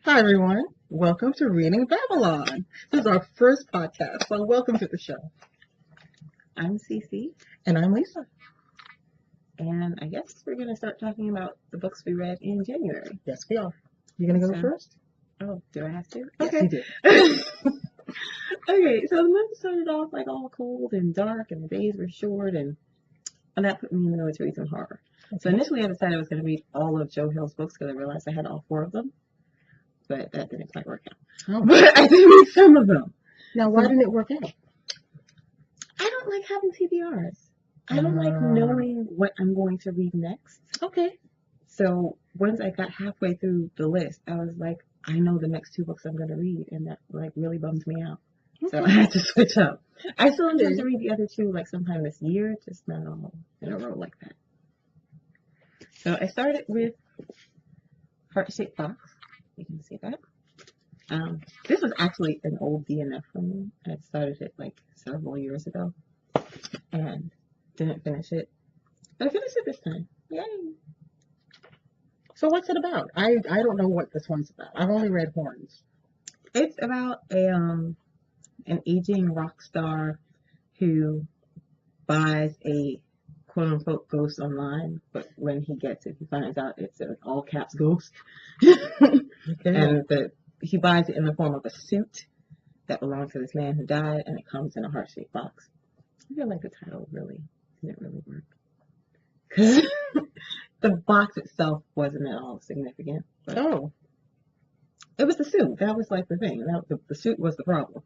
Hi, everyone. Welcome to Reading BabbleOn. This is our first podcast, so welcome to the show. I'm CeCe, And I'm Lisa. and I guess we're going to start talking about the books we read in January. Yes, we are. You going to go first? Oh, do I have to? Yes, Okay. you do. Okay, so the month started off like all cold and dark, and the days were short, and that put me in the mood to read some horror. Okay. So initially I decided I was going to read all of Joe Hill's books because I realized I had all 4 of them, but that didn't quite work out. Oh. But I did read some of them. Now, why didn't it work out? I don't like having TBRs. I don't like knowing what I'm going to read next. Okay. So once I got halfway through the list, I was like, I know the next 2 books I'm going to read, and that like really bums me out. Okay. So I had to switch up. I still intend to read the other 2 like sometime this year, just not all in a row like that. So I started with Heart-Shaped Box. You can see that. This was actually an old DNF for me. I started it like several years ago and didn't finish it. But I finished it this time. Yay! So what's it about? I don't know what this one's about. I've only read Horns. It's about an aging rock star who buys a quote-unquote ghost online, but when he gets it, he finds out it's an all-caps ghost. Okay. And he buys it in the form of a suit that belongs to this man who died, and it comes in a heart-shaped box. I feel like the title really didn't really work. Because the box itself wasn't at all significant. Oh. It was the suit. That was like the thing. The suit was the problem.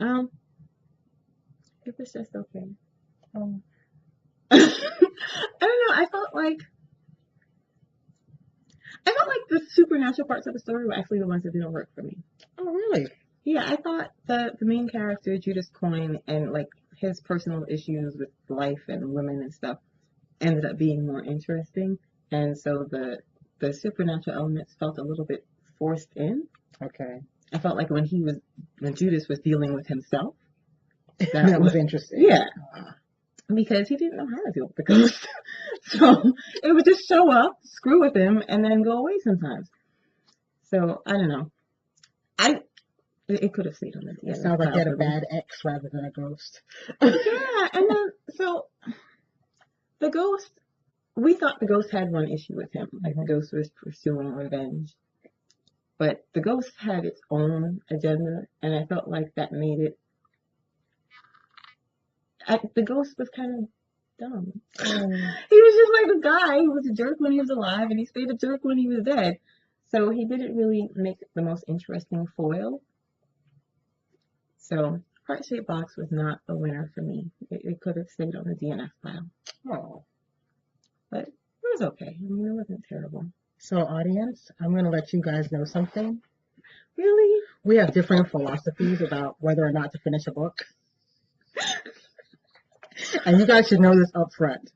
It was just okay. I don't know. I felt like the supernatural parts of the story were actually the ones that didn't work for me. Oh, really? Yeah, I thought that the main character, Judas Coin, and like his personal issues with life and women and stuff ended up being more interesting. And so the supernatural elements felt a little bit forced in. Okay. I felt like when Judas was dealing with himself, that was interesting. Yeah. Because he didn't know how to deal with the ghost. So it would just show up, screw with him, and then go away sometimes. So I don't know. It could have stayed on the DNF. It sounds like he had a bad ex rather than a ghost. Yeah, and then so the ghost, we thought the ghost had one issue with him. Like the ghost was pursuing revenge. But the ghost had its own agenda, and I felt like that made it. The ghost was kind of dumb. He was just like the guy who was a jerk when he was alive, and he stayed a jerk when he was dead. So he didn't really make the most interesting foil. So Heart-Shaped Box was not a winner for me. It could have stayed on the DNF pile. Oh. But it was okay. I mean, it wasn't terrible. So, audience, I'm going to let you guys know something. Really? We have different philosophies about whether or not to finish a book. And you guys should know this up front.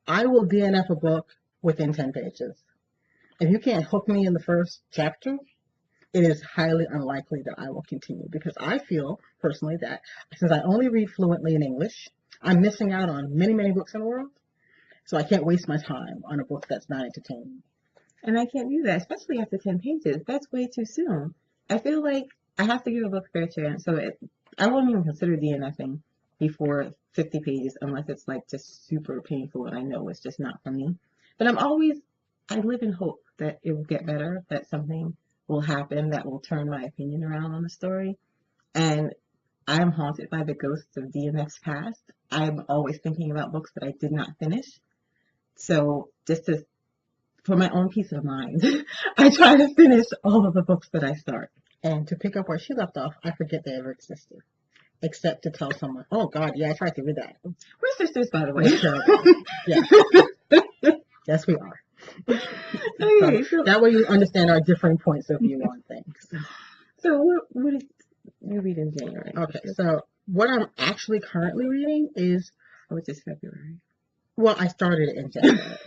I will DNF a book within 10 pages. If you can't hook me in the first chapter, it is highly unlikely that I will continue, because I feel personally that since I only read fluently in English, I'm missing out on many, many books in the world. So I can't waste my time on a book that's not entertaining. And I can't do that, especially after 10 pages. That's way too soon. I feel like I have to give a book a fair chance. So I won't even consider DNFing before 50 pages unless it's like just super painful and I know it's just not for me. But I live in hope that it will get better, that something will happen that will turn my opinion around on the story. And I am haunted by the ghosts of DNF's past. I'm always thinking about books that I did not finish. So for my own peace of mind, I try to finish all of the books that I start. And to pick up where she left off, I forget they ever existed. Except to tell someone, oh God, yeah, I tried to read that. We're sisters, by the way. Yeah. Yes, we are. Okay, so that way you understand our different points of view on things. So what did you read in January? Okay, so what I'm actually currently reading is... Which is February. Well, I started it in January.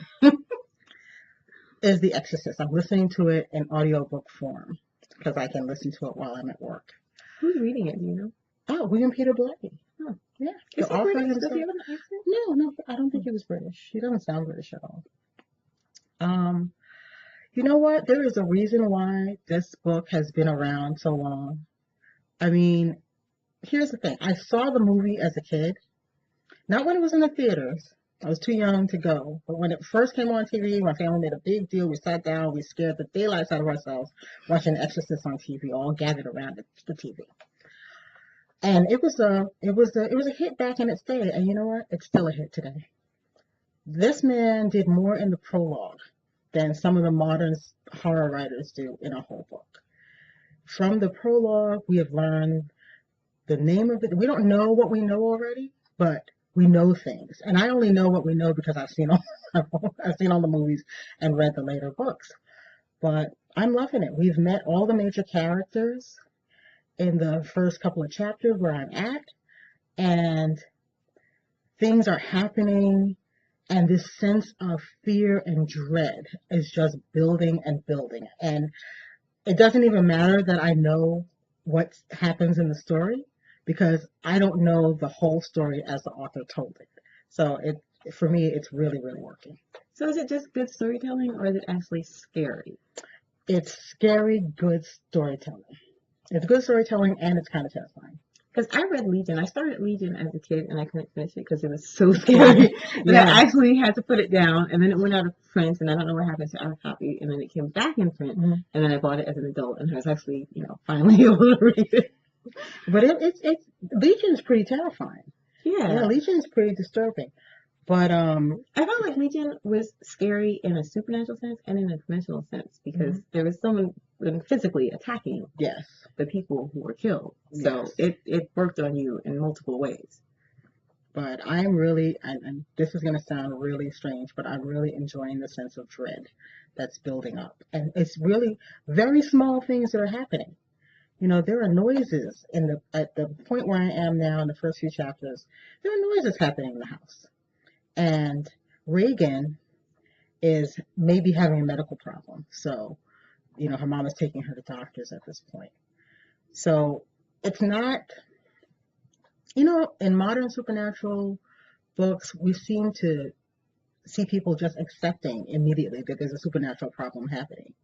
Is The Exorcist. I'm listening to it in audiobook form because I can listen to it while I'm at work. Who's reading it, do you know? Oh, William Peter Blatty. Oh, yeah. Is he British? Does he have an accent? No, I don't think he was British. He doesn't sound British at all. You know what? There is a reason why this book has been around so long. I mean, here's the thing. I saw the movie as a kid, not when it was in the theaters. I was too young to go. But when it first came on TV, my family made a big deal. We sat down, we scared the daylights out of ourselves watching Exorcist on TV, all gathered around the TV. And it was a hit back in its day. And you know what? It's still a hit today. This man did more in the prologue than some of the modern horror writers do in a whole book. From the prologue, we have learned the name of it. We don't know what we know already, but we know things. And I only know what we know because I've seen all the movies and read the later books. But I'm loving it. We've met all the major characters in the first couple of chapters where I'm at, and things are happening, and this sense of fear and dread is just building and building. And it doesn't even matter that I know what happens in the story, because I don't know the whole story as the author told it. So for me, it's really, really working. So is it just good storytelling, or is it actually scary? It's scary, good storytelling. It's good storytelling, and it's kind of terrifying. Because I read Legion. I started Legion as a kid, and I couldn't finish it because it was so scary that I actually had to put it down. And then it went out of print, and I don't know what happened to our copy. And then it came back in print, and then I bought it as an adult, and I was actually, finally able to read it. But it's Legion's pretty terrifying. Yeah, Legion's pretty disturbing. But I felt like Legion was scary in a supernatural sense and in a dimensional sense, because there was someone physically attacking the people who were killed. So it worked on you in multiple ways. But I'm really, and this is going to sound really strange, but I'm really enjoying the sense of dread that's building up. And it's really very small things that are happening. There are noises at the point where I am now in the first few chapters. There are noises happening in the house. And Reagan is maybe having a medical problem. So, her mom is taking her to doctors at this point. So it's not, in modern supernatural books, we seem to see people just accepting immediately that there's a supernatural problem happening.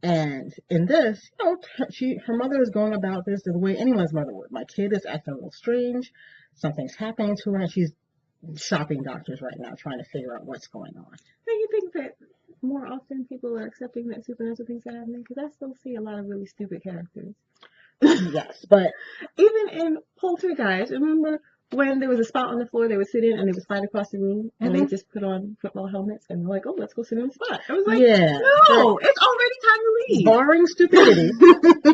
And in this, her mother is going about this the way anyone's mother would. My kid is acting a little strange. Something's happening to her, and she's shopping doctors right now, trying to figure out what's going on. Do you think that more often people are accepting that supernatural things are happening? Because I still see a lot of really stupid characters. Yes, but even in Poltergeist, remember when there was a spot on the floor they would sit in and they would slide across the room and they just put on football helmets and they're like, oh, let's go sit in the spot. I was like, no, it's already time to leave. Barring stupidity,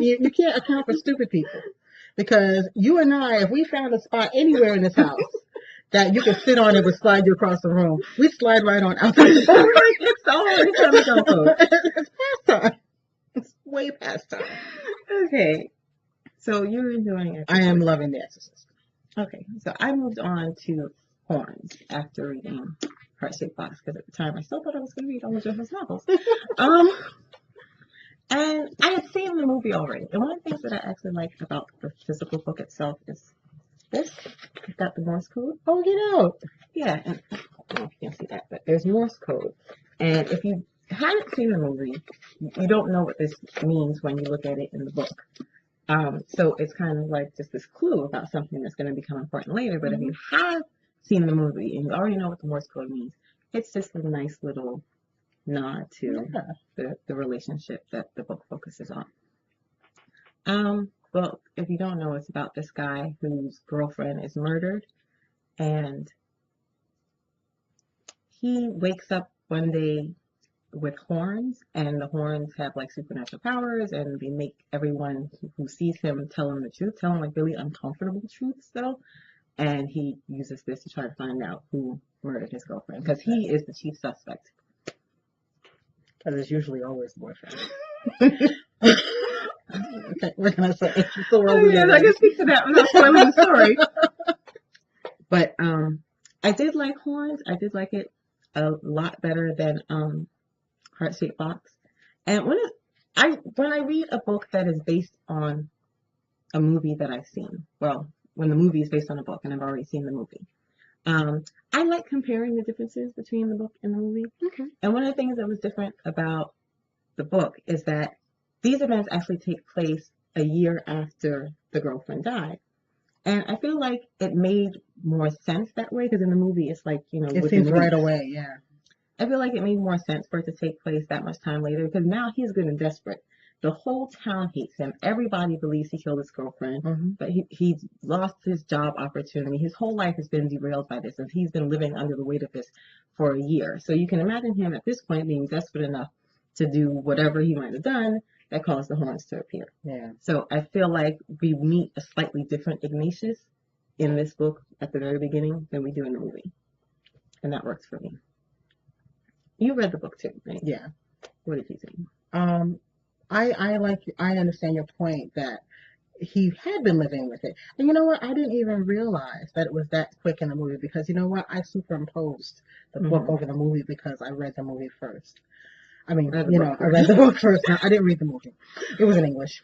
you can't account for stupid people. Because you and I, if we found a spot anywhere in this house that you could sit on, it would slide you across the room, we'd slide right on out the door. It's already time to go. It's past time. It's way past time. Okay. So you're enjoying it. I am loving The Exorcist. Okay, so I moved on to Horns after reading Heart-Shaped Box, because at the time I still thought I was going to read all of JoJo's novels. And I had seen the movie already. And one of the things that I actually like about the physical book itself is this. It's got the Morse code. Oh, Yeah, and I don't know if you can see that, but there's Morse code. And if you haven't seen the movie, you don't know what this means when you look at it in the book. So it's kind of like just this clue about something that's going to become important later. But if you have seen the movie and you already know what the Morse code means, it's just a nice little nod to the relationship that the book focuses on. Well, if you don't know, it's about this guy whose girlfriend is murdered, and he wakes up one day with horns, and the horns have like supernatural powers, and they make everyone who sees him tell him the truth, tell him like really uncomfortable truths though, and he uses this to try to find out who murdered his girlfriend, because he is the chief suspect. Because it's usually always the boyfriend. Okay, what can I say? I can speak to that without spoiling the story. But I did like Horns. I did like it a lot better than Heart-Shaped Box. And when I read a book that is based on a movie that I've seen, well, when the movie is based on a book and I've already seen the movie, I like comparing the differences between the book and the movie. Okay. And one of the things that was different about the book is that these events actually take place a year after the girlfriend died. And I feel like it made more sense that way because in the movie it's like, It seems right away, yeah. I feel like it made more sense for it to take place that much time later because now he's good and desperate. The whole town hates him. Everybody believes he killed his girlfriend, but he's lost his job opportunity. His whole life has been derailed by this, and he's been living under the weight of this for a year. So you can imagine him at this point being desperate enough to do whatever he might have done that caused the horns to appear. Yeah. So I feel like we meet a slightly different Ignatius in this book at the very beginning than we do in the movie. And that works for me. You read the book too, right? Yeah. What did you think? I understand your point that he had been living with it. And you know what? I didn't even realize that it was that quick in the movie because you know what? I superimposed the book over the movie because I read the movie first. I mean, I read the book first. No, I didn't read the movie. It was in English.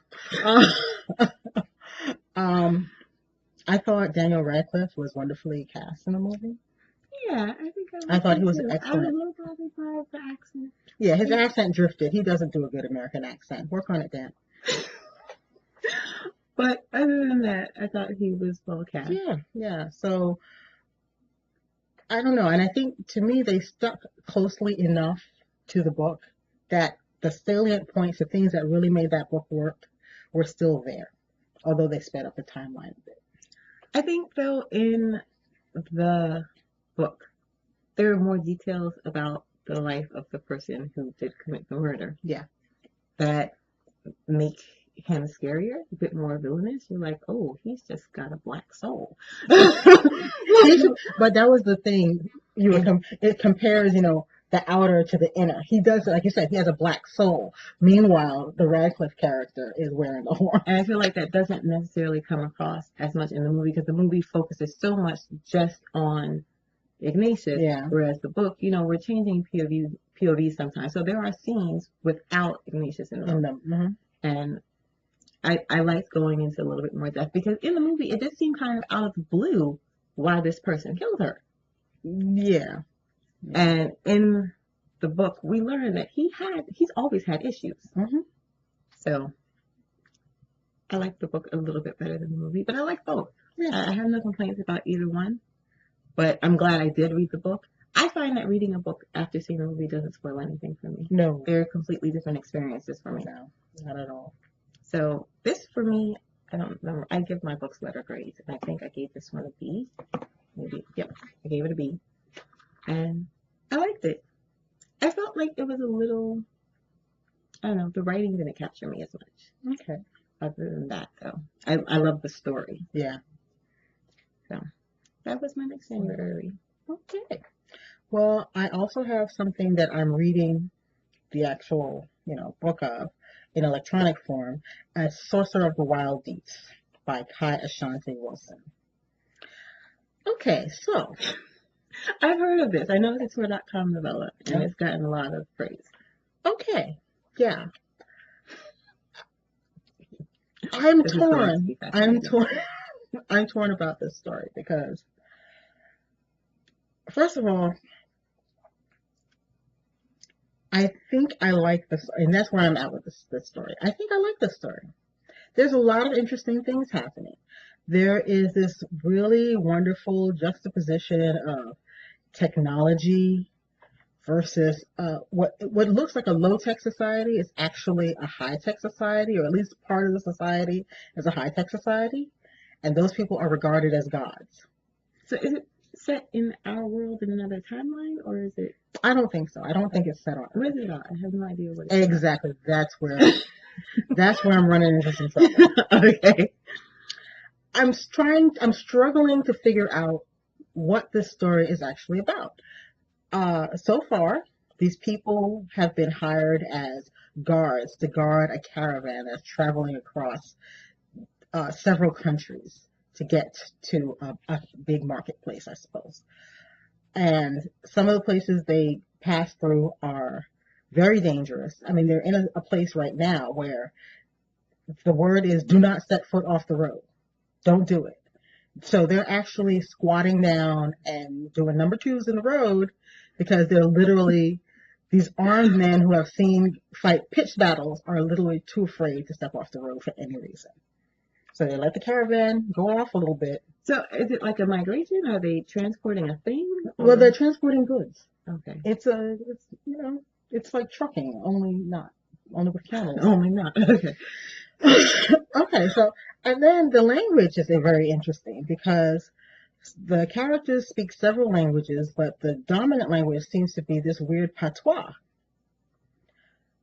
I thought Daniel Radcliffe was wonderfully cast in the movie. Yeah, I thought he was excellent. I was a little bothered by the accent. Yeah, his accent drifted. He doesn't do a good American accent. Work on it, Dan. But other than that, I thought he was well cast. Yeah. So, I don't know. And I think, to me, they stuck closely enough to the book that the salient points, the things that really made that book work, were still there. Although they sped up the timeline a bit. I think, though, in the book, there are more details about the life of the person who did commit the murder. Yeah. That make him scarier, a bit more villainous. You're like, oh, he's just got a black soul. But that was the thing. It compares, the outer to the inner. He does, like you said, he has a black soul. Meanwhile, the Radcliffe character is wearing the horn. And I feel like that doesn't necessarily come across as much in the movie because the movie focuses so much just on Ignatius, whereas the book, we're changing POV sometimes. So there are scenes without Ignatius in them. Mm-hmm. And I like going into a little bit more depth because in the movie, it did seem kind of out of the blue why this person killed her. Yeah. And in the book, we learn that he's always had issues. Mm-hmm. So I like the book a little bit better than the movie, but I like both. Yeah. I have no complaints about either one, but I'm glad I did read the book. I find that reading a book after seeing the movie doesn't spoil anything for me. No. They're completely different experiences for me. No, not at all. So this, for me, I don't remember. I give my books letter grades, and I think I gave this one a B. Maybe, yep, I gave it a B. And I liked it. I felt like it was a little, I don't know, the writing didn't capture me as much. Okay. Other than that, though, I love the story. Yeah. So that was my next January. Okay. Well, I also have something that I'm reading the actual, book of in electronic form as Sorcerer of the Wildeeps by Ashante Wilson. Okay, so I've heard of this. I know it's a Tor.com novella, and it's gotten a lot of praise. Okay, yeah. I'm torn. I'm torn about this story because, first of all, I think I like this, and that's where I'm at with this story. I think I like this story. There's a lot of interesting things happening. There is this really wonderful juxtaposition of technology versus what looks like a low-tech society is actually a high-tech society, or at least part of the society is a high-tech society, and those people are regarded as gods. So is it set in our world in another timeline, or is it? I don't think so. I don't think it's set on. Where is it on? I have no idea what it is. Exactly. That's where I'm running into some trouble. Okay. I'm struggling to figure out what this story is actually about. So far, these people have been hired as guards to guard a caravan that's traveling across several countries to get to a big marketplace, I suppose. And some of the places they pass through are very dangerous. I mean, they're in a place right now where the word is do not set foot off the road. Don't do it. So they're actually squatting down and doing number twos in the road because they're literally, these armed men who have seen fight pitched battles are literally too afraid to step off the road for any reason. So they let the caravan go off a little bit. So is it like a migration? Are they transporting a thing? Or? Well, they're transporting goods. Okay. It's it's like trucking, only with camels. Only not. Okay. Okay, so, and then the language is very interesting because the characters speak several languages, but the dominant language seems to be this weird patois.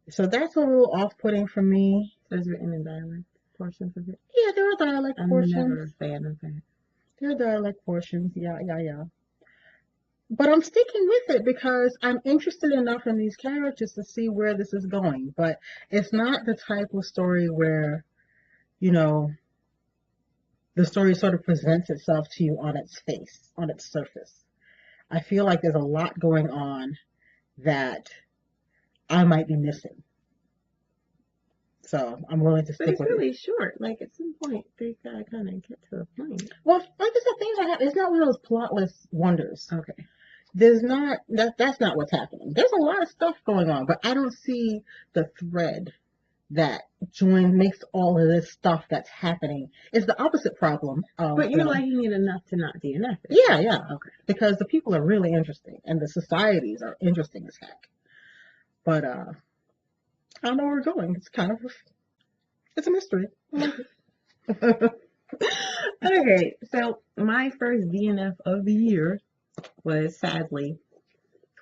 So that's a little off-putting for me. So it's written in dialect portions of it? Yeah, there are dialect portions. I'm never a fan of that. There are dialect portions, yeah. But I'm sticking with it because I'm interested enough in these characters to see where this is going. But it's not the type of story where, you know, the story sort of presents itself to you on its face, on its surface. I feel like there's a lot going on that I might be missing. So I'm willing to stick with it. But it's really short. Like at some point, they gotta kind of get to a point. Well, like I said, things like that. It's not one of those plotless wonders. Okay. There's not, that's not what's happening. There's a lot of stuff going on, but I don't see the thread that makes all of this stuff that's happening. It's the opposite problem. But you're liking it enough to not DNF it. Yeah. Okay. Because the people are really interesting and the societies are interesting as heck. But I don't know where we're going. It's a mystery. Okay, so my first DNF of the year was sadly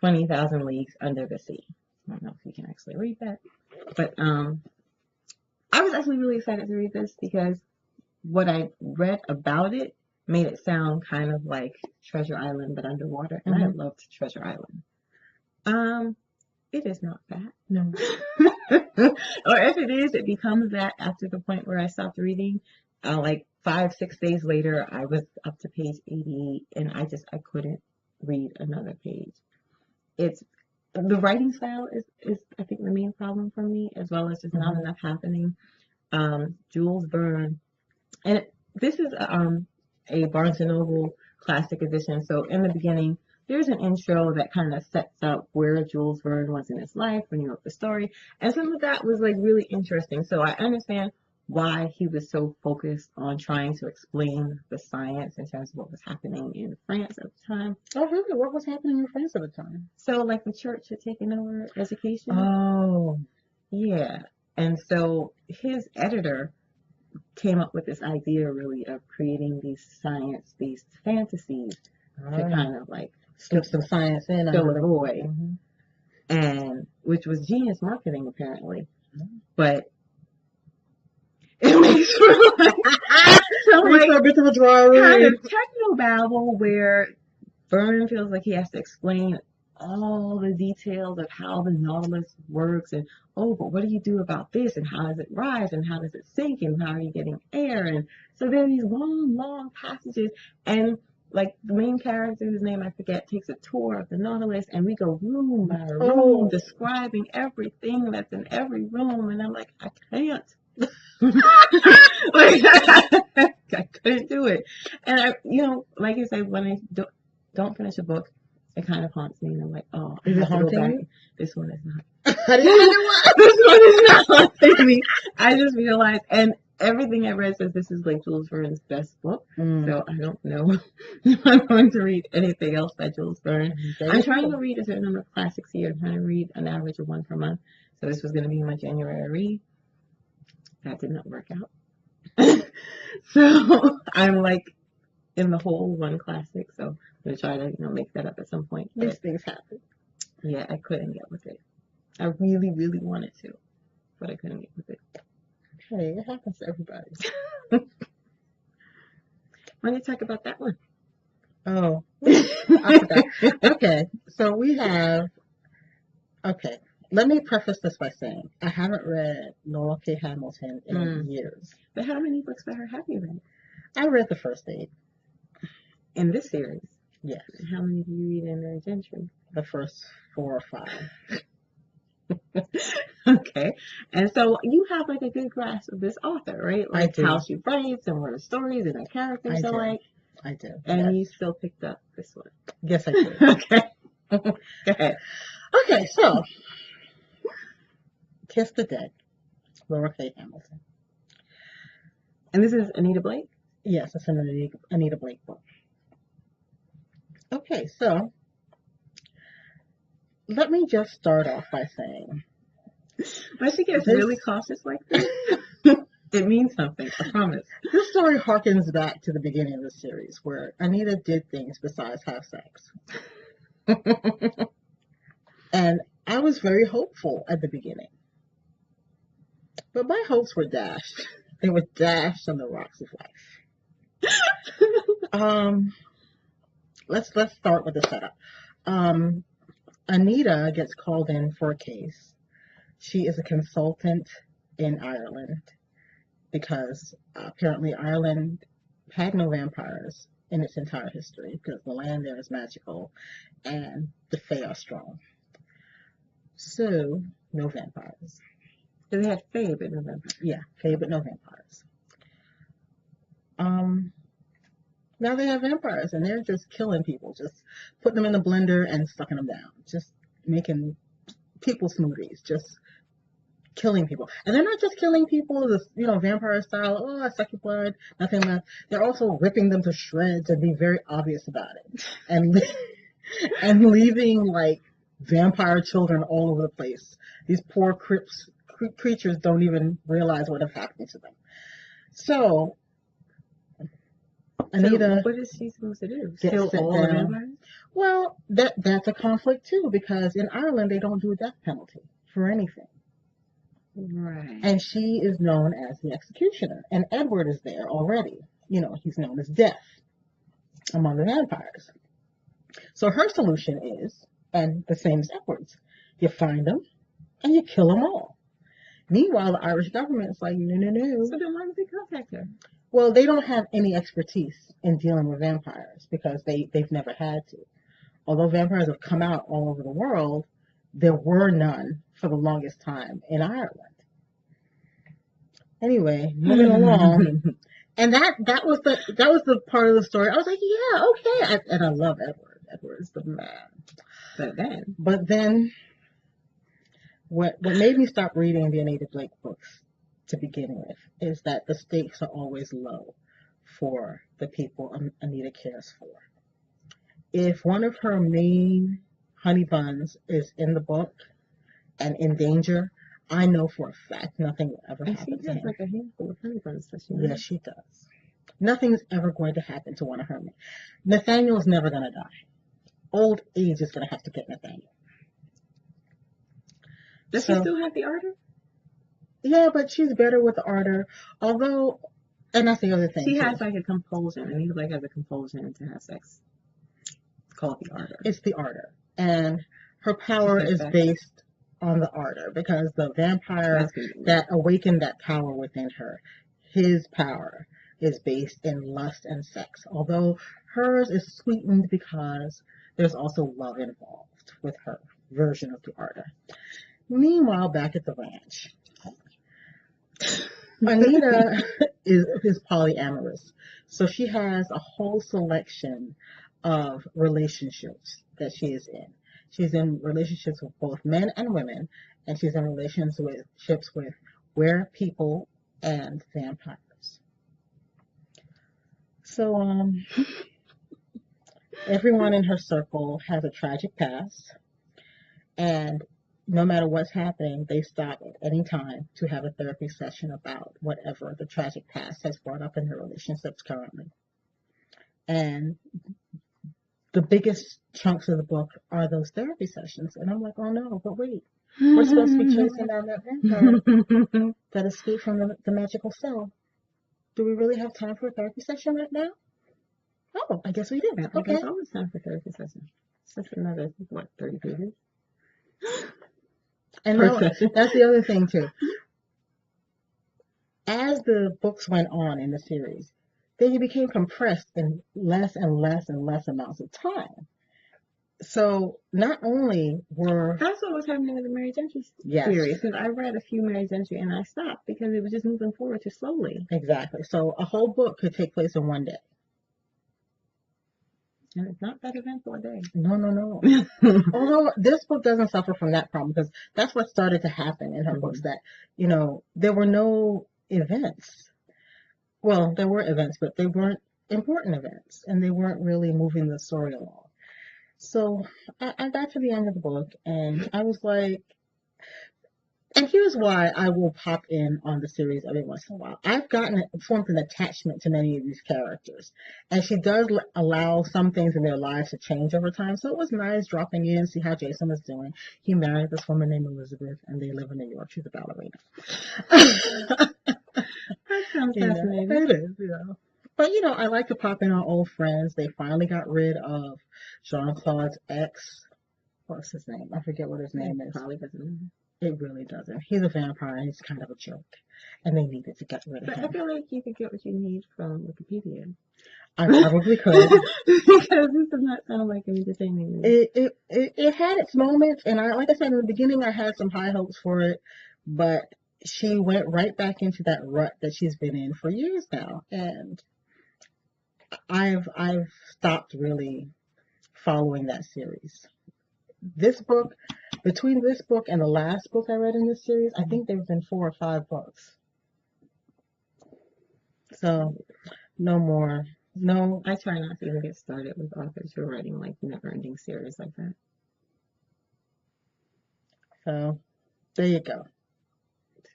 20,000 Leagues Under the Sea. I don't know if you can actually read that, but I was actually really excited to read this because what I read about it made it sound kind of like Treasure Island but underwater, and I loved Treasure Island. It is not that. No. Or if it is, it becomes that after the point where I stopped reading. Like 5-6 days later, I was up to page 88, and I couldn't read another page. It's the writing style is I think the main problem for me, as well as just not enough happening. Jules Verne, and this is a Barnes and Noble classic edition. So in the beginning, there's an intro that kind of sets up where Jules Verne was in his life when he wrote the story, and some of that was like really interesting. So I understand why he was so focused on trying to explain the science in terms of what was happening in France at the time. Oh, really? What was happening in France at the time? So, like, the church had taken over education. Oh. Yeah. And so his editor came up with this idea, really, of creating these science-based fantasies to kind of, like, slip some science in. Fill the void. And, which was genius marketing, apparently. But it makes for like a bit of a dry kind of technobabble where Verne feels like he has to explain all the details of how the Nautilus works, and but what do you do about this, and how does it rise, and how does it sink, and how are you getting air? And so there are these long passages, and like the main character, whose name I forget, takes a tour of the Nautilus, and we go room by room describing everything that's in every room, and I'm like, I can't. Like, I couldn't do it. And I, like I said, when I don't finish a book, it kind of haunts me, and I'm like, oh, I have to go back. This one is not. This one is not haunting me. I just realized, and everything I read says this is like Jules Verne's best book, so I don't know if I'm going to read anything else by Jules Verne. I'm trying to read a certain number of classics here. I'm trying to read an average of one per month. So this was going to be my January read. That did not work out. So I'm like in the whole one classic. So I'm going to try to make that up at some point. These things happen. Yeah, I couldn't get with it. I really, really wanted to, but I couldn't get with it. Hey, it happens to everybody. Why don't you talk about that one? Oh, I forgot. Okay, so we have. Okay, let me preface this by saying I haven't read Laurel K. Hamilton in years. But how many books by her have you read? I read the first 8. In this series? Yes. How many do you read in the Gentry? The first 4 or 5. Okay. And so you have like a good grasp of this author, right? Like I do. how she writes and what her stories and her characters are like. I do. And yes. you still picked up this one. Yes, I do. Okay. Go ahead. Okay, so Kiss the Dead, Laura K. Hamilton. And this is Anita Blake? Yes, it's an Anita Blake book. Okay, so let me just start off by saying, When she gets This- really cautious like this, it means something, I promise. this story harkens back to the beginning of the series where Anita did things besides have sex. And I was very hopeful at the beginning. But my hopes were dashed. They were dashed on the rocks of life. Let's start with the setup. Anita gets called in for a case. She is a consultant in Ireland because apparently Ireland had no vampires in its entire history because the land there is magical and the Fae are strong. So, no vampires. So they had Faye, but no vampires. Yeah, Fae, but no vampires. Now they have vampires and they're just killing people, just putting them in the blender and sucking them down, just making people smoothies, just killing people. And they're not just killing people, vampire style, oh, I suck your blood, nothing left. They're also ripping them to shreds and being very obvious about it. And leaving like vampire children all over the place. These poor creatures don't even realize what has happened to them. So, Anita, what is she supposed to do? Get Kill sit all the down. vampires? well, that's a conflict too, because in Ireland they don't do a death penalty for anything. Right. And she is known as the executioner. And Edward is there already. He's known as Death among the vampires. So her solution is, and the same as Edward's, you find them and you kill them all. Meanwhile, the Irish government is like, no. So then why did they contact her? Well, they don't have any expertise in dealing with vampires because they've never had to. Although vampires have come out all over the world, there were none for the longest time in Ireland. Anyway, moving along, and that was the part of the story. I was like, yeah, okay, and I love Edward. Edward's the man. But then, what made me stop reading the Anita Blake books to begin with is that the stakes are always low for the people Anita cares for. If one of her main honey buns is in the book and in danger, I know for a fact nothing will ever happen to him. She has like a handful of honey buns, does she? Yes, she does. Nothing's ever going to happen to one of her men. Nathaniel's never going to die. Old age is going to have to get Nathaniel. Does she still have the ardor? Yeah, but she's better with the ardor. Although, and that's the other thing. She has like a compulsion, and he like has a compulsion to have sex. It's called the ardor. It's the ardor. And her power is based on the ardor because the vampire that awakened that power within her, his power is based in lust and sex. Although hers is sweetened because there's also love involved with her version of the ardor. Meanwhile, back at the ranch, Anita is polyamorous. So she has a whole selection of relationships that she is in. She's in relationships with both men and women, and she's in relationships with were people and vampires. So, everyone in her circle has a tragic past, and no matter what's happening, they stop at any time to have a therapy session about whatever the tragic past has brought up in their relationships currently. And the biggest chunks of the book are those therapy sessions. And I'm like, oh no, but wait, we're supposed to be chasing down that vampire that escaped from the magical cell. Do we really have time for a therapy session right now? Oh, I guess we do. Okay. There's always time for therapy session. It's just another, 30 pages? And that's the other thing too. As the books went on in the series, they became compressed in less and less and less amounts of time. So not only were... That's what was happening with the Mary Gentry series. Because I read a few Mary Gentry and I stopped because it was just moving forward too slowly. Exactly. So a whole book could take place in one day. And it's not that eventful a day. No. Although this book doesn't suffer from that problem, because that's what started to happen in her books, that, there were no events. Well, there were events, but they weren't important events, and they weren't really moving the story along. So I got to the end of the book, and I was like, and here's why I will pop in on the series every once in a while. I've formed an attachment to many of these characters, and she does allow some things in their lives to change over time. So it was nice dropping in, see how Jason was doing. He married this woman named Elizabeth, and they live in New York. She's a ballerina. That sounds fascinating. It is, But, I like to pop in on old friends. They finally got rid of Jean-Claude's ex. What's his name? I forget what his name is. Probably doesn't know. It really doesn't. He's a vampire, and he's kind of a jerk. And they needed to get rid of him. But I feel like you could get what you need from Wikipedia. I probably could. Because this does not sound like an entertaining movie. It had its moments, and like I said in the beginning, I had some high hopes for it, but she went right back into that rut that she's been in for years now, and I've stopped really following that series. This book, between this book and the last book I read in this series, I think there have been 4 or 5 books. So, no more. No. I try not to even get started with authors who are writing like never-ending series like that. So, there you go.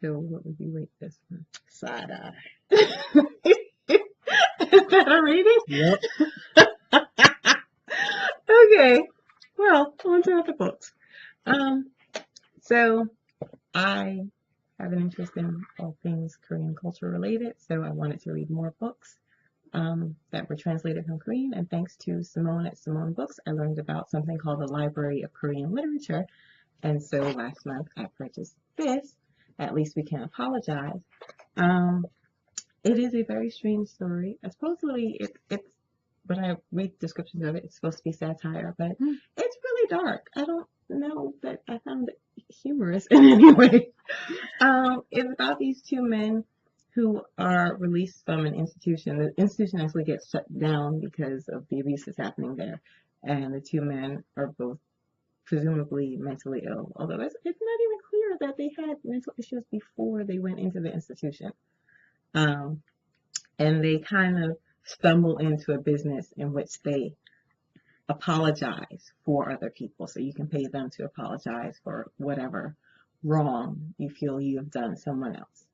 So, what would you rate this one? Side eye. Is that a rating? Yep. Okay. Well, on to other books. So I have an interest in all things Korean culture related, so I wanted to read more books that were translated from Korean, and thanks to Simone at Simone Books, I learned about something called the Library of Korean Literature, and so last month I purchased this, At Least We Can Apologize. It is a very strange story. Supposedly, it's when I read descriptions of it, it's supposed to be satire, but it's really dark. I don't know that I found it humorous in any way. It's about these 2 men who are released from an institution. The institution actually gets shut down because of the abuse that's happening there. And the 2 men are both presumably mentally ill, although it's not even clear that they had mental issues before they went into the institution. And they kind of stumble into a business in which they apologize for other people. So you can pay them to apologize for whatever wrong you feel you have done someone else.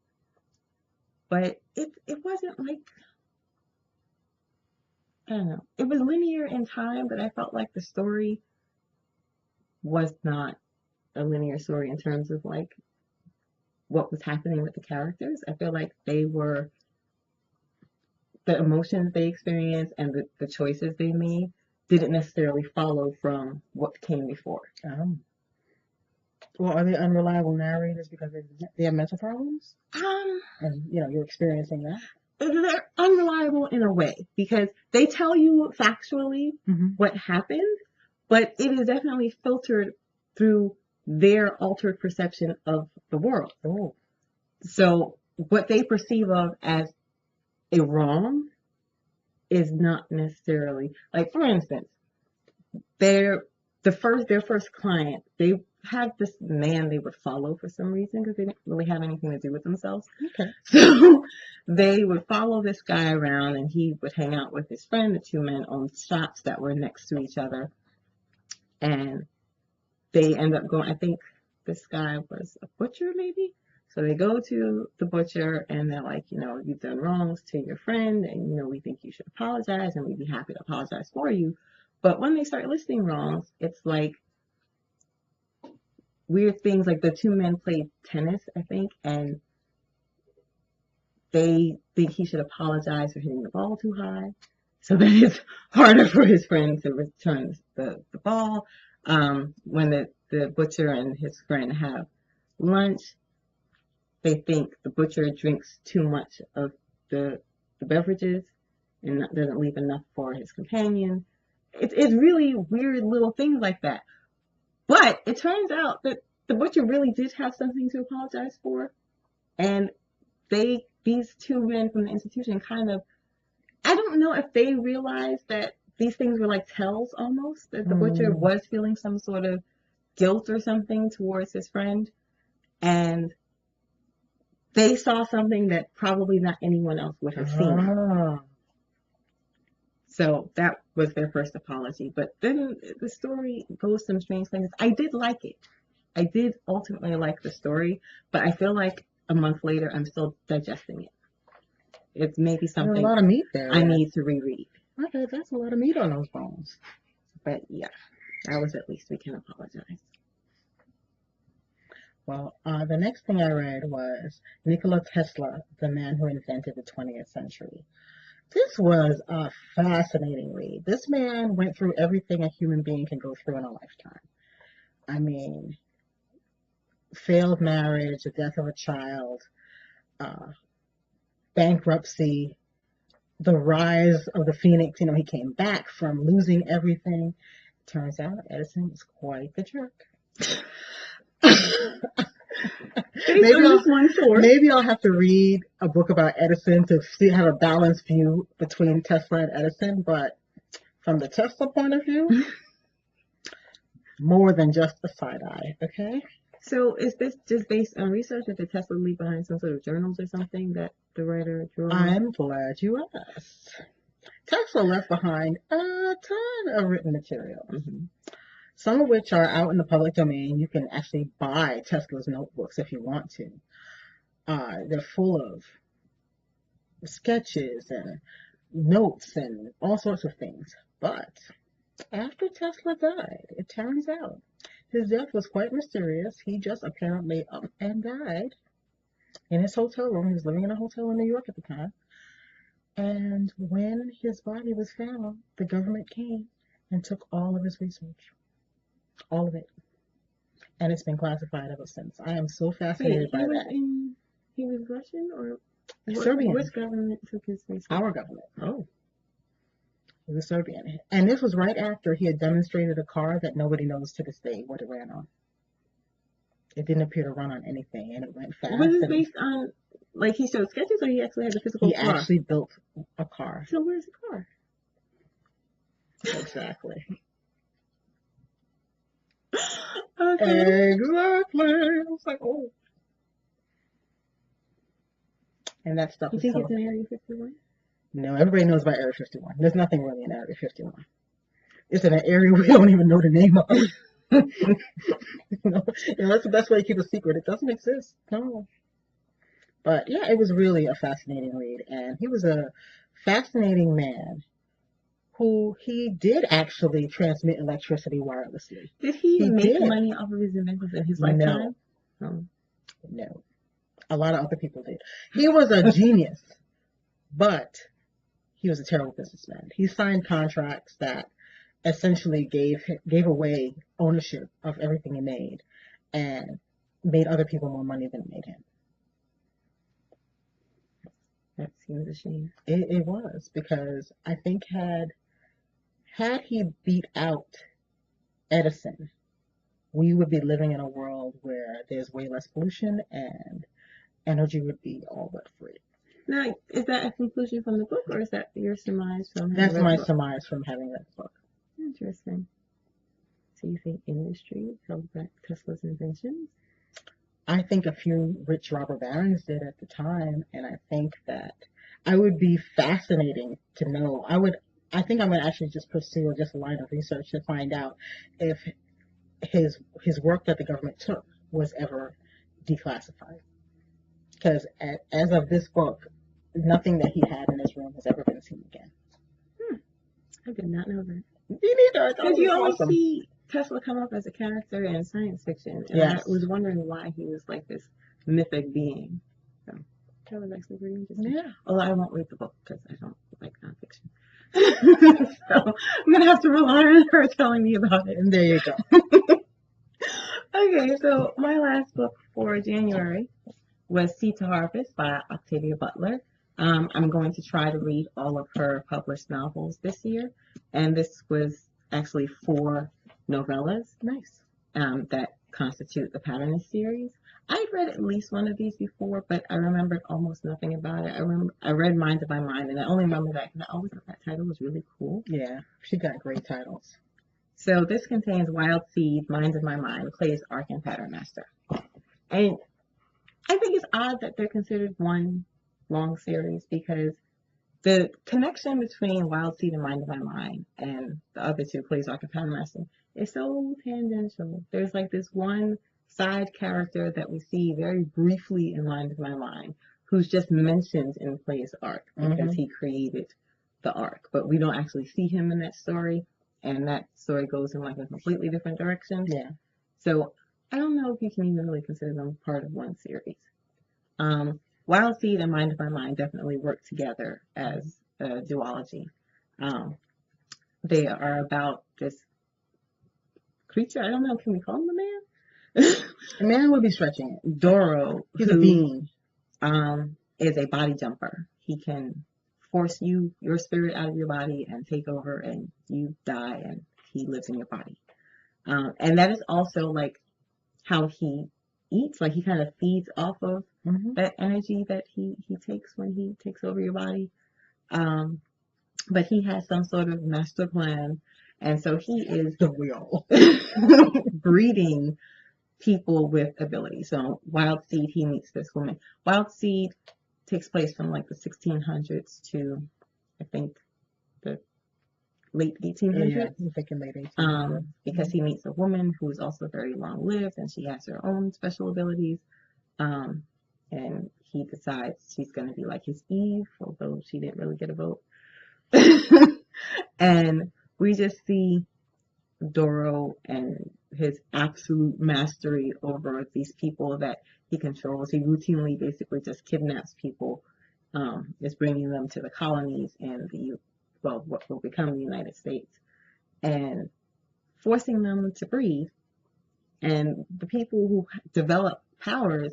But it wasn't like, I don't know, it was linear in time, but I felt like the story was not a linear story in terms of like what was happening with the characters. I feel like the emotions they experienced and the choices they made didn't necessarily follow from what came before. Well, are they unreliable narrators because they have mental problems? And, you're experiencing that? They're unreliable in a way because they tell you factually what happened, but it is definitely filtered through their altered perception of the world. Oh. So what they perceive of as a wrong is not necessarily, like, for instance, their first client, they had this man they would follow for some reason because they didn't really have anything to do with themselves. Okay. So they would follow this guy around and he would hang out with his friend. The 2 men owned shops that were next to each other. And they end up going, I think this guy was a butcher maybe. So they go to the butcher and they're like, you've done wrongs to your friend and, we think you should apologize and we'd be happy to apologize for you. But when they start listing wrongs, it's like weird things, like the 2 men played tennis, I think, and they think he should apologize for hitting the ball too high so that it's harder for his friend to return the ball. When the butcher and his friend have lunch, they think the butcher drinks too much of the beverages and doesn't leave enough for his companion. It's really weird little things like that. But it turns out that the butcher really did have something to apologize for. And these 2 men from the institution kind of, I don't know if they realized that these things were like tells almost, that the butcher was feeling some sort of guilt or something towards his friend, and they saw something that probably not anyone else would have seen. So that was their first apology. But then the story goes some strange things. I did like it. I did ultimately like the story, but I feel like a month later I'm still digesting it. It's maybe something There's a lot of meat there. I need to reread. Okay, that's a lot of meat on those bones. But yeah, that was at least we can apologize. Well, the next thing I read was Nikola Tesla, the man who invented the 20th century. This was a fascinating read. This man went through everything a human being can go through in a lifetime. I mean, failed marriage, the death of a child, bankruptcy, the rise of the Phoenix. You know, he came back from losing everything. Turns out Edison was quite the jerk. Maybe I'll have to read a book about Edison to have a balanced view between Tesla and Edison, but from the Tesla point of view, more than just a side eye, okay? So is this just based on research, or did Tesla leave behind some sort of journals or something that the writer drew on? I'm glad you asked. Tesla left behind a ton of written material. Some of which are out in the public domain. You can actually buy Tesla's notebooks if you want to. They're full of sketches and notes and all sorts of things. But after Tesla died, it turns out his death was quite mysterious. He just apparently up and died in his hotel room. He was living in a hotel in New York at the time. And when his body was found, the government came and took all of his research. All of it. And it's been classified ever since. I am so fascinated by that. He was Russian or Serbian? Which government took his research? Our government. Oh. He was Serbian. And this was right after he had demonstrated a car that nobody knows to this day what it ran on. It didn't appear to run on anything, and it went fast. Was it based on, like, he showed sketches, or he actually had a physical car? He actually built a car. So where's the car? Exactly. Okay. Exactly. I was like, oh. And that stuff You is think it's in Area 51? No, everybody knows about Area 51. There's nothing really in Area 51. It's in an area we don't even know the name of. That's the best way to keep a secret. It doesn't exist. No. But yeah, it was really a fascinating read. And he was a fascinating man who he did actually transmit electricity wirelessly. Did he make money off of his inventions in his lifetime? No. A lot of other people did. He was a genius, but he was a terrible businessman. He signed contracts that essentially gave away ownership of everything he made and made other people more money than it made him. That seems a shame. It was, because I think had he beat out Edison, we would be living in a world where there's way less pollution and energy would be all but free. Now, is that a conclusion from the book, or is that your surmise from having That's read my the book? surmise from having read the book. Interesting. So you think industry held back Tesla's inventions? I think a few rich robber barons did at the time, and I think that I would be fascinating to know. I think I'm going to actually just pursue just a line of research to find out if his work that the government took was ever declassified. Because as of this book, nothing that he had in his room has ever been seen again. I did not know that. Me neither. Because you always see Tesla come up as a character in science fiction, and I was wondering why he was like this mythic being. So that was actually very interesting. Yeah. Although I won't read the book because I don't like nonfiction. So I'm gonna have to rely on her telling me about it. And there you go. Okay, so my last book for January was Seed to Harvest by Octavia Butler. I'm going to try to read all of her published novels this year, and this was actually 4 novellas. Nice. That constitute the Patternist series. I'd read at least one of these before, but I remembered almost nothing about it. I read Mind of My Mind, and I only remember that because I always thought that title was really cool. Yeah, she got great titles. So this contains Wild Seed, Mind of My Mind, Clay's Arc, and Pattern Master. And I think it's odd that they're considered one long series because the connection between Wild Seed and Mind of My Mind and the other two, Clay's Arc and Pattern Master, is so tangential. There's like this one side character that we see very briefly in Mind of My Mind who's just mentioned in Clay's Arc because he created the arc, but we don't actually see him in that story, and that story goes in like a completely different direction. Yeah. So I don't know if you can even really consider them part of one series. Wild Seed and Mind of My Mind definitely work together as a duology. They are about this creature. I don't know. Can we call him a man? A man would be stretching it. Doro. He's a being. Is a body jumper. He can force your spirit out of your body and take over, and you die, and he lives in your body. And that is also like how he eats. Like he kind of feeds off of that energy that he takes when he takes over your body. But he has some sort of master plan, and so he is The wheel. breeding people with ability. So Wild Seed, he meets this woman. Wild Seed takes place from like the 1600s to I think the late 1800s. Yeah, I'm thinking late 1800s. Because he meets a woman who is also very long lived and she has her own special abilities. And he decides she's going to be like his Eve, although she didn't really get a vote. And we just see Doro and his absolute mastery over these people that he controls. He routinely basically just kidnaps people, is bringing them to the colonies and what will become the United States, and forcing them to breed. And the people who develop powers,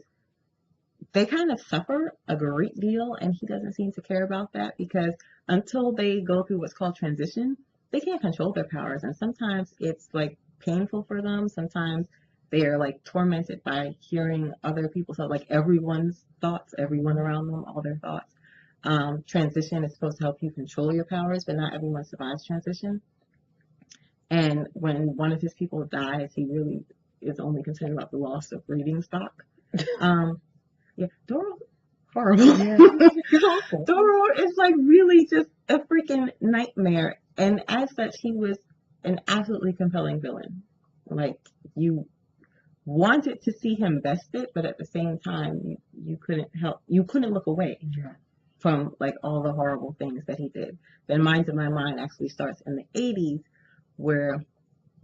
they kind of suffer a great deal, and he doesn't seem to care about that because until they go through what's called transition, they can't control their powers, and sometimes it's like painful for them. Sometimes they are like tormented by hearing other people, so like everyone's thoughts, everyone around them, all their thoughts. Transition is supposed to help you control your powers, but not everyone survives transition. And when one of his people dies, he really is only concerned about the loss of breeding stock. Yeah, Doro's horrible. Yeah, he's awful. Doro is like really just a freaking nightmare. And as such, he was an absolutely compelling villain. Like, you wanted to see him bested, but at the same time, you couldn't look away from like all the horrible things that he did. Then Mind of My Mind actually starts in the 80s, where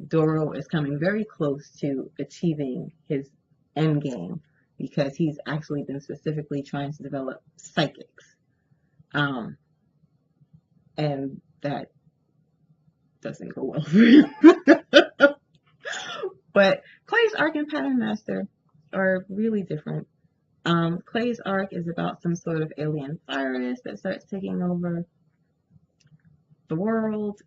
Doro is coming very close to achieving his end game because he's actually been specifically trying to develop psychics. And that doesn't go well for him. But Clay's Arc and Pattern Master are really different. Clay's Arc is about some sort of alien virus that starts taking over the world,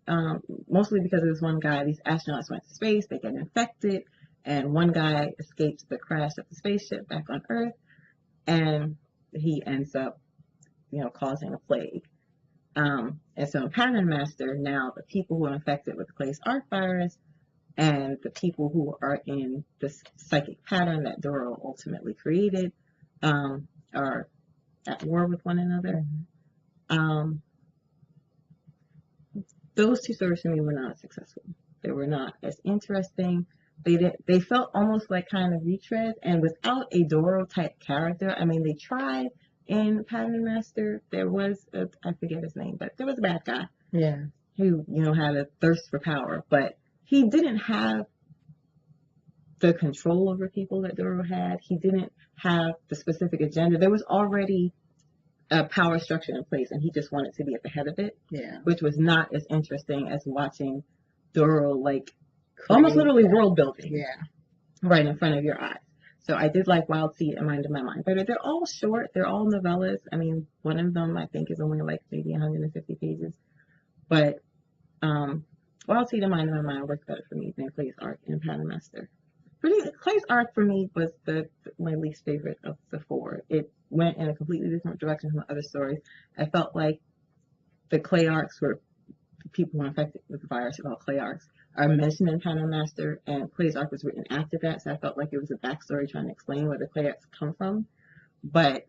mostly because of this one guy. These astronauts went to space, they get infected, and one guy escapes the crash of the spaceship back on Earth, and he ends up, causing a plague. And so in Pattern Master, now the people who are infected with the Clay's Arc virus and the people who are in this psychic pattern that Doro ultimately created are at war with one another. Those two stories for me were not successful. They were not as interesting. They felt almost like kind of retreads, and without a Doro type character. I mean, they tried in Pattern Master. There was I forget his name, but there was a bad guy. Yeah. Who, had a thirst for power, but he didn't have the control over people that Doro had. He didn't have the specific agenda. There was already a power structure in place, and he just wanted to be at the head of it. Yeah. Which was not as interesting as watching Doro almost literally world building. Yeah. Right in front of your eyes. So I did like Wild Seed and Mind of My Mind better. They're all short. They're all novellas. I mean, one of them I think is only like maybe 150 pages. But Wild Seed and Mind of My Mind worked better for me than Clay's Arc and Pattern Master. Clay's arc for me was my least favorite of the four. It went in a completely different direction from the other stories. I felt like the Clay arcs were people who are infected with the virus called Clay arcs are mentioned in Pattern Master, and Clay's arc was written after that, so I felt like it was a backstory trying to explain where the Clay arcs come from. But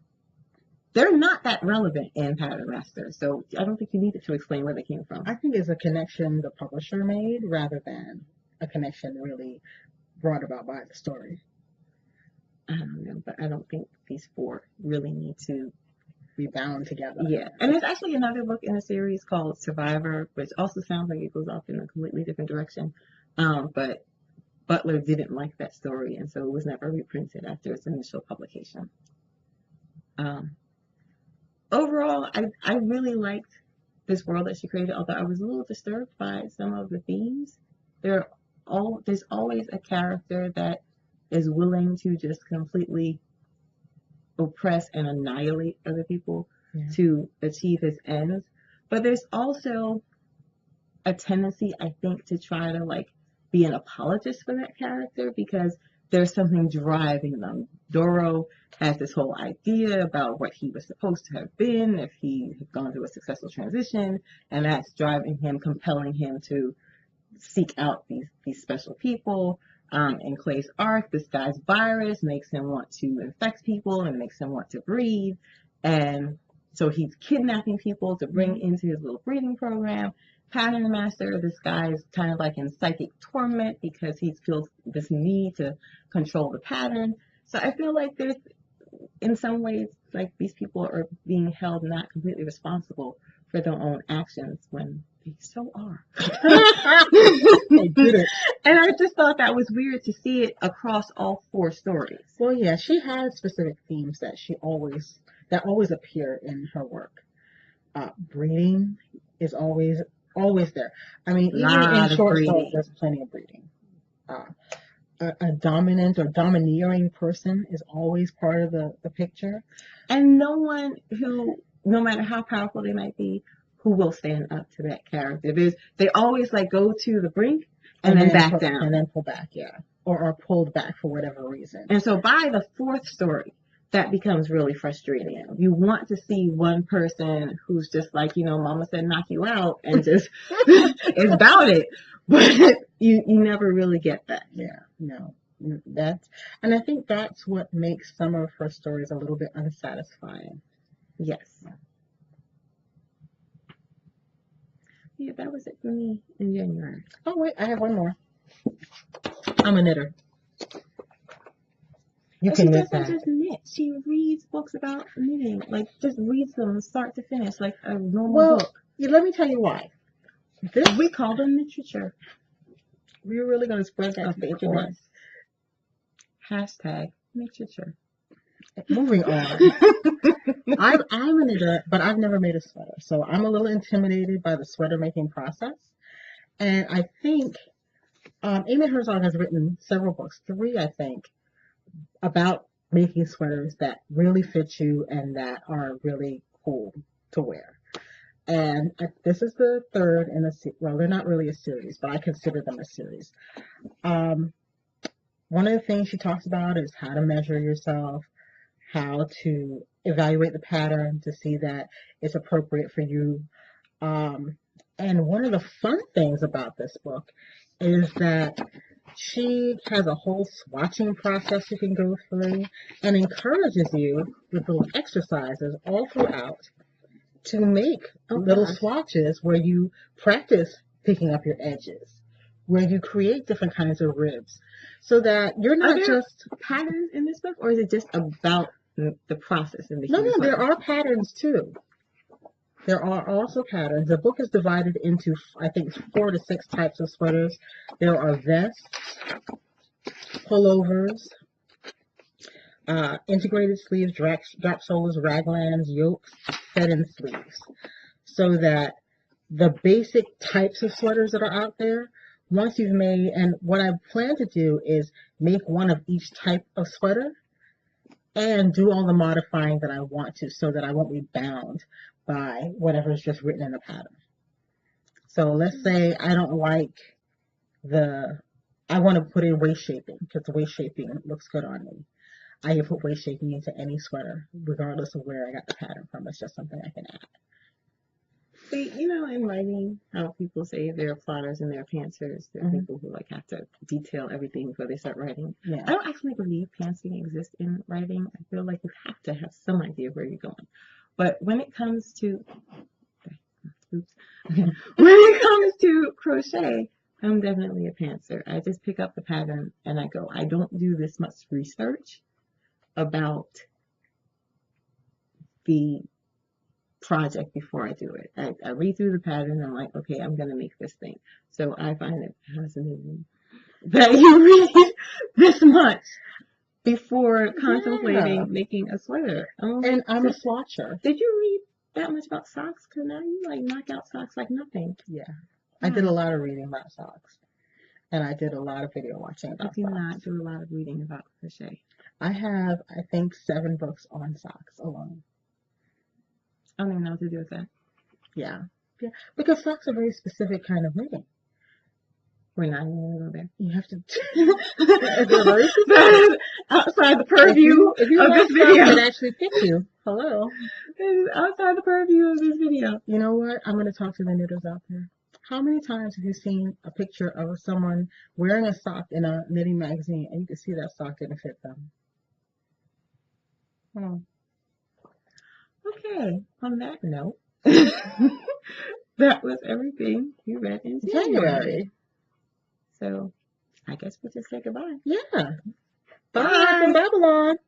they're not that relevant in Pattern Master, so I don't think you needed to explain where they came from. I think it's a connection the publisher made rather than a connection really brought about by the story. I don't know, but I don't think these four really need to be bound together. Yeah, and there's actually another book in the series called Survivor, which also sounds like it goes off in a completely different direction. But Butler didn't like that story, and so it was never reprinted after its initial publication. Overall, I really liked this world that she created, although I was a little disturbed by some of the themes. There's always a character that is willing to just completely oppress and annihilate other people to achieve his ends. But there's also a tendency, I think, to try to like be an apologist for that character because there's something driving them. Doro has this whole idea about what he was supposed to have been if he had gone through a successful transition, and that's driving him, compelling him to seek out these special people. In Clay's arc, this guy's virus makes him want to infect people and makes him want to breed. And so he's kidnapping people to bring into his little breeding program. Pattern Master, this guy is kind of like in psychic torment because he feels this need to control the pattern. So I feel like there's, in some ways, like these people are being held not completely responsible for their own actions when they so are. They did it. And I just thought that was weird to see it across all four stories. Well, yeah, she has specific themes that always appear in her work. Breeding is always there. I mean, even in short stories, there's plenty of breeding. A dominant or domineering person is always part of the picture. And no one who, no matter how powerful they might be, who will stand up to that character. They always like go to the brink and then back down. And then pull back, yeah. Or are pulled back for whatever reason. And so by the fourth story, that becomes really frustrating. You want to see one person who's just like, mama said knock you out and just is about it. But you never really get that. Yeah, no. And I think that's what makes some of her stories a little bit unsatisfying. Yes. Yeah, that was it for me in January. Oh, wait, I have one more. I'm a knitter. She doesn't just knit. She reads books about knitting. Like, just reads them start to finish, like a normal book. Yeah, let me tell you why. We call them literature. We're really going to spread that to the internet. Hashtag literature. Moving on. I'm a knitter, but I've never made a sweater. So I'm a little intimidated by the sweater making process. And I think Amy Herzog has written several books, 3, I think, about making sweaters that really fit you and that are really cool to wear. And this is the third in a series. Well, they're not really a series, but I consider them a series. One of the things she talks about is how to measure yourself, how to evaluate the pattern to see that it's appropriate for you. And one of the fun things about this book is that she has a whole swatching process you can go through and encourages you with little exercises all throughout to make little swatches where you practice picking up your edges, where you create different kinds of ribs, so that you're not just patterns in this book, or is it just about the process in the No, there are patterns too. There are also patterns. The book is divided into, I think, 4 to 6 types of sweaters. There are vests, pullovers, integrated sleeves, drap shoulders, raglans, yokes, set-in sleeves. So that the basic types of sweaters that are out there, once you've made, and what I plan to do is make one of each type of sweater and do all the modifying that I want to so that I won't be bound by whatever is just written in the pattern. So let's say I don't like the I want to put in waist shaping because the waist shaping looks good on me. I can put waist shaping into any sweater, regardless of where I got the pattern from. It's just something I can add. See, you know, in writing, how people say they're plotters and they're pantsers. There are people who like have to detail everything before they start writing. Yeah. I don't actually believe pantsing exists in writing. I feel like you have to have some idea where you're going. But when it comes to, when it comes to crochet, I'm definitely a pantser. I just pick up the pattern and I go. I don't do this much research about the project before I do it. I read through the pattern and I'm like, okay, I'm going to make this thing. So I find it fascinating that you read this much before contemplating making a sweater. And I'm a swatcher. Did you read that much about socks? Because now you like knock out socks like nothing. Yeah. I did a lot of reading about socks. And I did a lot of video watching about I do socks. not do a lot of reading about crochet. I have, I think, 7 books on socks alone. I don't even know what to do with that. Yeah. Yeah. Because socks are a very specific kind of knitting. We're not even going to go there. You have to. That is outside the purview if you of this video. That actually pick you. Hello. This is outside the purview of this video. You know what? I'm going to talk to the knitters out there. How many times have you seen a picture of someone wearing a sock in a knitting magazine and you can see that sock didn't fit them? Okay, on that note, that was everything you read in January. So, I guess we'll just say goodbye. Yeah. Bye from Babylon.